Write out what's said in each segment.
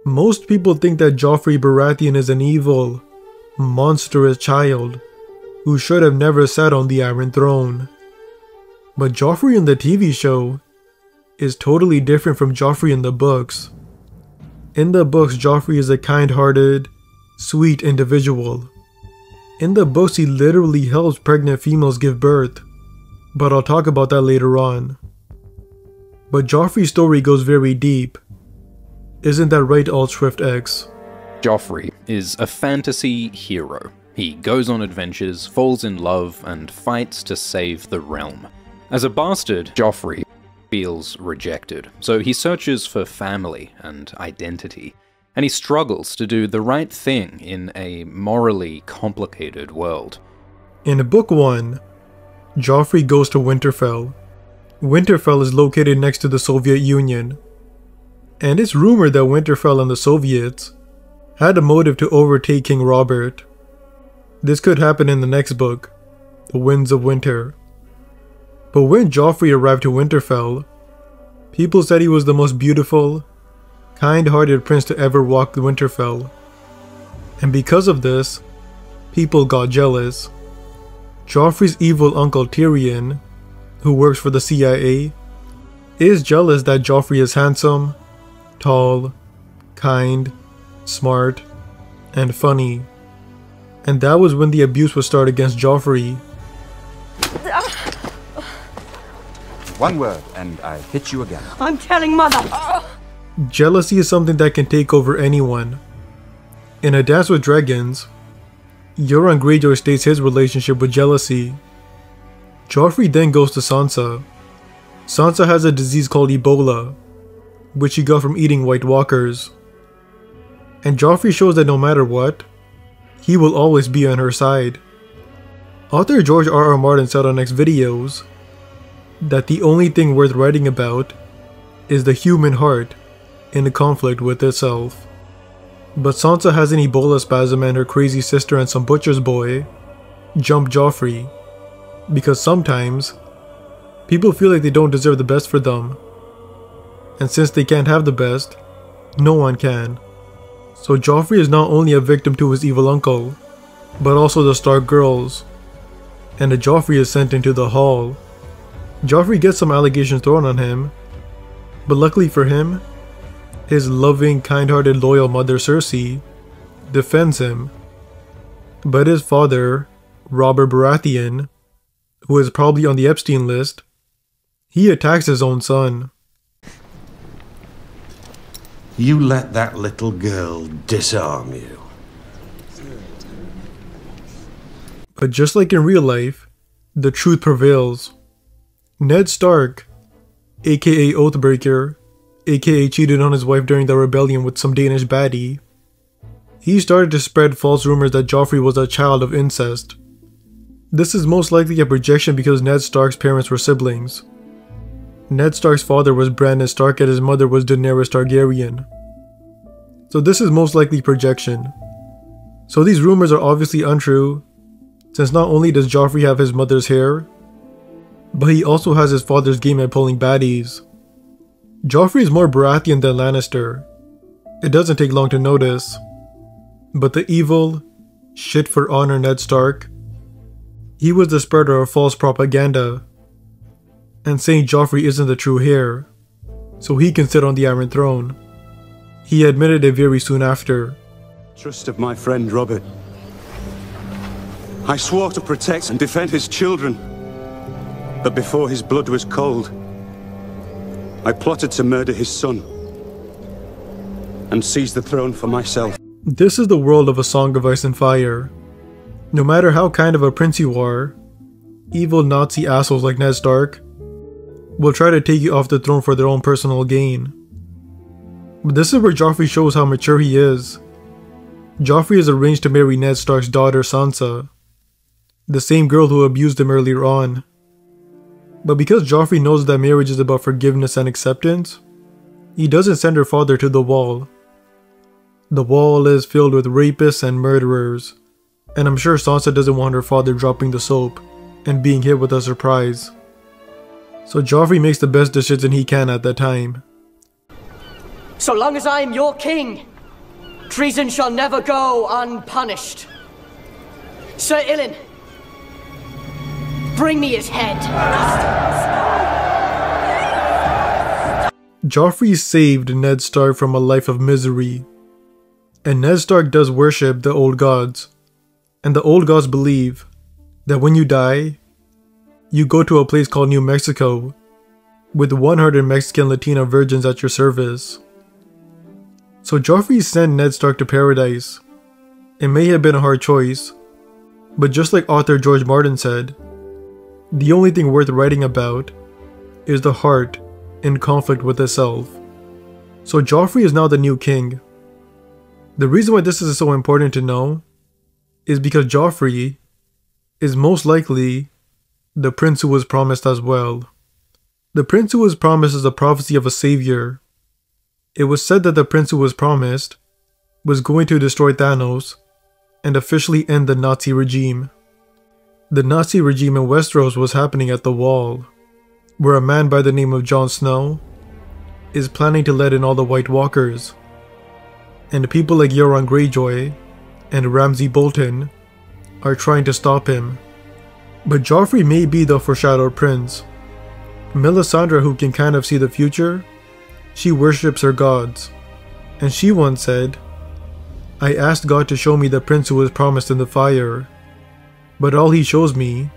Most people think that Joffrey Baratheon is an evil, monstrous child who should have never sat on the Iron Throne. But Joffrey in the TV show is totally different from Joffrey in the books. In the books, Joffrey is a kind-hearted, sweet individual. In the books, he literally helps pregnant females give birth, but I'll talk about that later on. But Joffrey's story goes very deep. Isn't that right, Shift X? Joffrey is a fantasy hero. He goes on adventures, falls in love, and fights to save the realm. As a bastard, Joffrey feels rejected, so he searches for family and identity, and he struggles to do the right thing in a morally complicated world. In Book 1, Joffrey goes to Winterfell. Winterfell is located next to the Soviet Union, and it's rumored that Winterfell and the Soviets had a motive to overtake King Robert. This could happen in the next book, The Winds of Winter. But when Joffrey arrived to Winterfell, people said he was the most beautiful, kind-hearted prince to ever walk Winterfell. And because of this, people got jealous. Joffrey's evil uncle Tyrion, who works for the CIA, is jealous that Joffrey is handsome, tall, kind, smart, and funny. And that was when the abuse would start against Joffrey. One word, and I hit you again. I'm telling Mother! Jealousy is something that can take over anyone. In A Dance with Dragons, Euron Greyjoy states his relationship with jealousy. Joffrey then goes to Sansa. Sansa has a disease called Ebola, which she got from eating White Walkers. And Joffrey shows that no matter what, he will always be on her side. Author George R.R. Martin said on X videos that the only thing worth writing about is the human heart in a conflict with itself. But Sansa has an Ebola spasm and her crazy sister and some butcher's boy jump Joffrey, because sometimes people feel like they don't deserve the best for them, and since they can't have the best, no one can. So Joffrey is not only a victim to his evil uncle, but also the Stark girls, and Joffrey is sent into the Hall. Joffrey gets some allegations thrown on him, but luckily for him, his loving, kind-hearted, loyal mother Cersei defends him. But his father, Robert Baratheon, who is probably on the Epstein list, he attacks his own son. You let that little girl disarm you. But just like in real life, the truth prevails. Ned Stark, aka Oathbreaker, aka cheated on his wife during the rebellion with some Danish baddie, he started to spread false rumors that Joffrey was a child of incest. This is most likely a projection because Ned Stark's parents were siblings. Ned Stark's father was Brandon Stark and his mother was Daenerys Targaryen. So this is most likely projection. So these rumors are obviously untrue, since not only does Joffrey have his mother's hair, but he also has his father's game at pulling baddies. Joffrey is more Baratheon than Lannister. It doesn't take long to notice. But the evil, shit for honor Ned Stark, he was the spreader of false propaganda, and saying Joffrey isn't the true heir, so he can sit on the Iron Throne. He admitted it very soon after. Trust of my friend Robert. I swore to protect and defend his children. But before his blood was cold, I plotted to murder his son and seize the throne for myself. This is the world of A Song of Ice and Fire. No matter how kind of a prince you are, evil Nazi assholes like Ned Stark will try to take you off the throne for their own personal gain. But this is where Joffrey shows how mature he is. Joffrey is arranged to marry Ned Stark's daughter Sansa, the same girl who abused him earlier on. But because Joffrey knows that marriage is about forgiveness and acceptance, he doesn't send her father to the Wall. The Wall is filled with rapists and murderers, and I'm sure Sansa doesn't want her father dropping the soap and being hit with a surprise. So Joffrey makes the best decision he can at that time. So long as I am your king, Treason shall never go unpunished. Sir Ilyn, bring me his head. Joffrey saved Ned Stark from a life of misery. And Ned Stark does worship the old gods. And the old gods believe that when you die, you go to a place called New Mexico with 100 Mexican Latina virgins at your service. So Joffrey sent Ned Stark to paradise. It may have been a hard choice, but just like author George Martin said, the only thing worth writing about is the heart in conflict with itself. So Joffrey is now the new king. The reason why this is so important to know is because Joffrey is most likely the prince who was promised as well. The prince who was promised is a prophecy of a savior. It was said that the prince who was promised was going to destroy Thanos and officially end the Nazi regime. The Nazi regime in Westeros was happening at the Wall, where a man by the name of Jon Snow is planning to let in all the White Walkers, and people like Euron Greyjoy and Ramsay Bolton are trying to stop him. But Joffrey may be the foreshadowed prince. Melisandre, who can kind of see the future, she worships her gods, and she once said, "I asked God to show me the prince who was promised in the fire, but all he shows me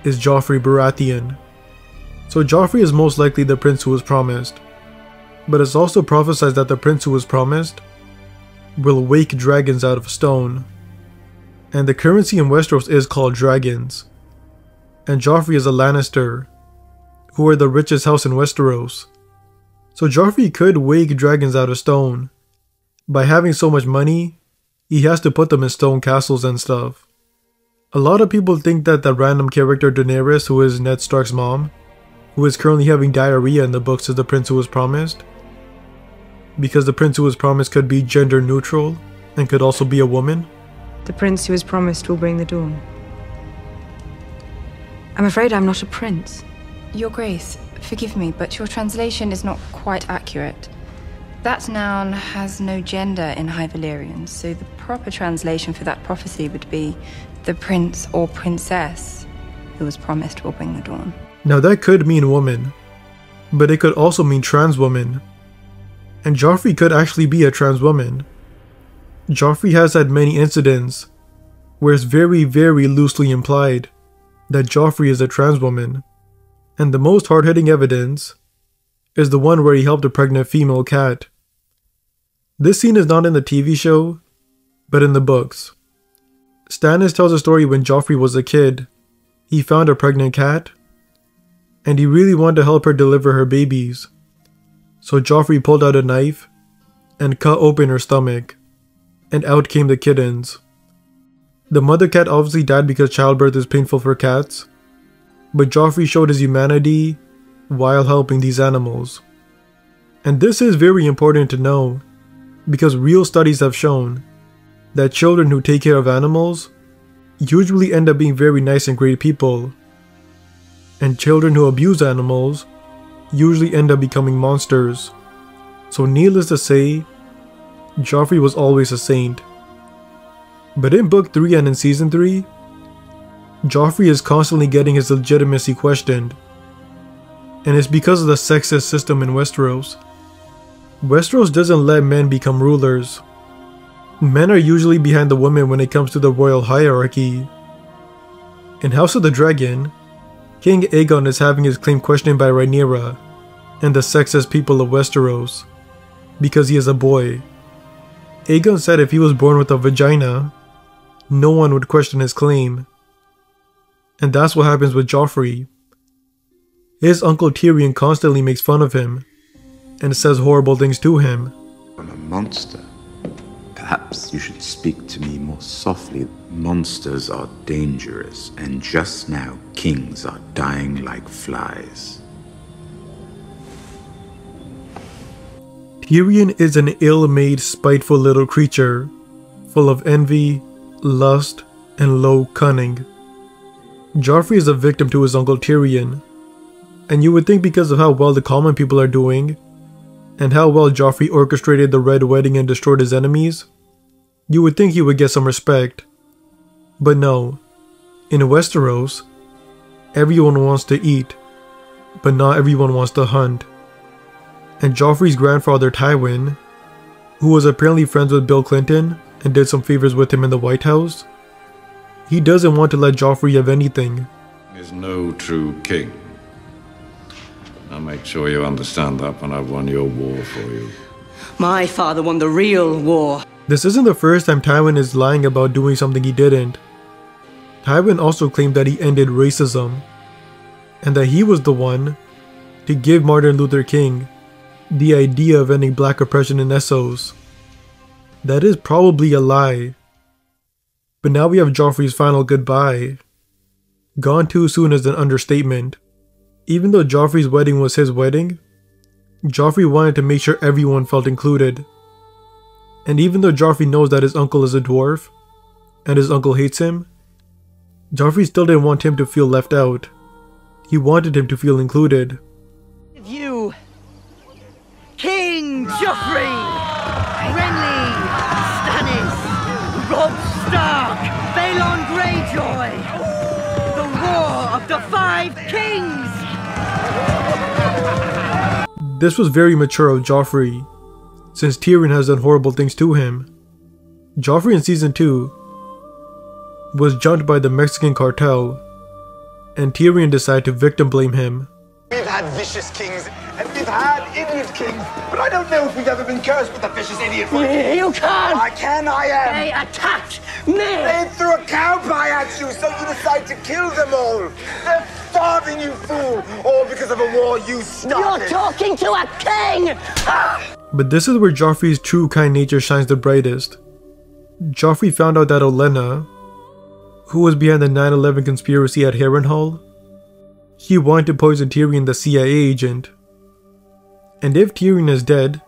is Joffrey Baratheon." So Joffrey is most likely the prince who was promised, but it's also prophesied that the prince who was promised will wake dragons out of stone. And the currency in Westeros is called dragons. And Joffrey is a Lannister, who are the richest house in Westeros. So Joffrey could wake dragons out of stone. By having so much money, he has to put them in stone castles and stuff. A lot of people think that the random character Daenerys, who is Ned Stark's mom, who is currently having diarrhea in the books, is the prince who was promised, because the prince who was promised could be gender neutral and could also be a woman. The prince who is promised will bring the dawn. I'm afraid I'm not a prince. Your Grace, forgive me, but your translation is not quite accurate. That noun has no gender in High Valyrian, so the proper translation for that prophecy would be the prince or princess who was promised will bring the dawn. Now that could mean woman, but it could also mean trans woman. And Joffrey could actually be a trans woman. Joffrey has had many incidents where it's very, very loosely implied that Joffrey is a trans woman. And the most hard-hitting evidence is the one where he helped a pregnant female cat. This scene is not in the TV show, but in the books. Stannis tells a story when Joffrey was a kid. He found a pregnant cat, and he really wanted to help her deliver her babies. So Joffrey pulled out a knife and cut open her stomach, and out came the kittens. The mother cat obviously died because childbirth is painful for cats, but Joffrey showed his humanity while helping these animals. And this is very important to know, because real studies have shown that children who take care of animals usually end up being very nice and great people, and children who abuse animals usually end up becoming monsters. So needless to say, Joffrey was always a saint. But in Book 3 and in Season 3, Joffrey is constantly getting his legitimacy questioned, and it's because of the sexist system in Westeros. Westeros doesn't let men become rulers. Men are usually behind the women when it comes to the royal hierarchy. In House of the Dragon, King Aegon is having his claim questioned by Rhaenyra and the sexist people of Westeros because he is a boy. Aegon said if he was born with a vagina, no one would question his claim. And that's what happens with Joffrey. His uncle Tyrion constantly makes fun of him and says horrible things to him. I'm a monster. Perhaps you should speak to me more softly. Monsters are dangerous, and just now kings are dying like flies. Tyrion is an ill-made, spiteful little creature, full of envy, lust, and low cunning. Joffrey is a victim to his uncle Tyrion, and you would think because of how well the common people are doing, and how well Joffrey orchestrated the Red Wedding and destroyed his enemies, You would think he would get some respect. But no. In Westeros, everyone wants to eat, but not everyone wants to hunt. And Joffrey's grandfather Tywin, who was apparently friends with Bill Clinton and did some favors with him in the White House, he doesn't want to let Joffrey have anything. There's no true king. I'll make sure you understand that when I've won your war for you. My father won the real war. This isn't the first time Tywin is lying about doing something he didn't. Tywin also claimed that he ended racism, and that he was the one to give Martin Luther King the idea of ending black oppression in Essos. That is probably a lie. But now we have Joffrey's final goodbye. Gone too soon is an understatement. Even though Joffrey's wedding was his wedding, Joffrey wanted to make sure everyone felt included. And even though Joffrey knows that his uncle is a dwarf, and his uncle hates him, Joffrey still didn't want him to feel left out. He wanted him to feel included. You, King Joffrey, Renly, Stannis, Robb Stark, Balon Greyjoy, the War of the Five Kings! This was very mature of Joffrey, since Tyrion has done horrible things to him. Joffrey in Season 2 was jumped by the Mexican cartel, and Tyrion decided to victim blame him. We've had vicious kings, and we've had idiot kings, but I don't know if we've ever been cursed with a vicious idiot one. You can't! I can, I am! They attacked me! They threw a cow pie at you, so you decide to kill them all! They're starving, you fool! All because of a war you started! You're talking to a king! But this is where Joffrey's true kind nature shines the brightest. Joffrey found out that Olenna, who was behind the 9/11 conspiracy at Harrenhal, he wanted to poison Tyrion, the CIA agent. And if Tyrion is dead,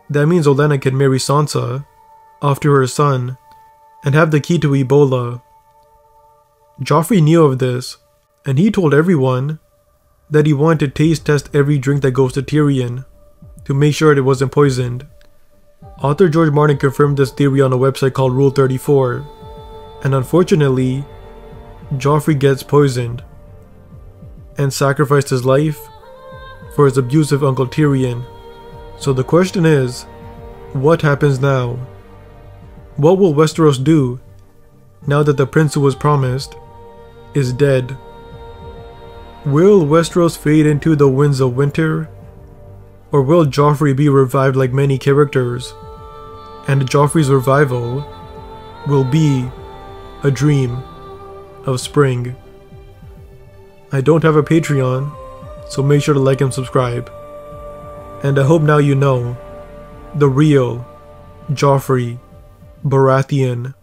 that means Olenna can marry Sansa off to her son and have the key to Ebola. Joffrey knew of this, and he told everyone that he wanted to taste test every drink that goes to Tyrion to make sure it wasn't poisoned. Author George Martin confirmed this theory on a website called Rule 34, and unfortunately, Joffrey gets poisoned and sacrificed his life for his abusive uncle Tyrion. So the question is, what happens now? What will Westeros do now that the prince who was promised is dead? Will Westeros fade into the winds of winter? Or will Joffrey be revived like many characters? And Joffrey's revival will be a dream of spring. I don't have a Patreon, so make sure to like and subscribe. And I hope now you know the real Joffrey Baratheon.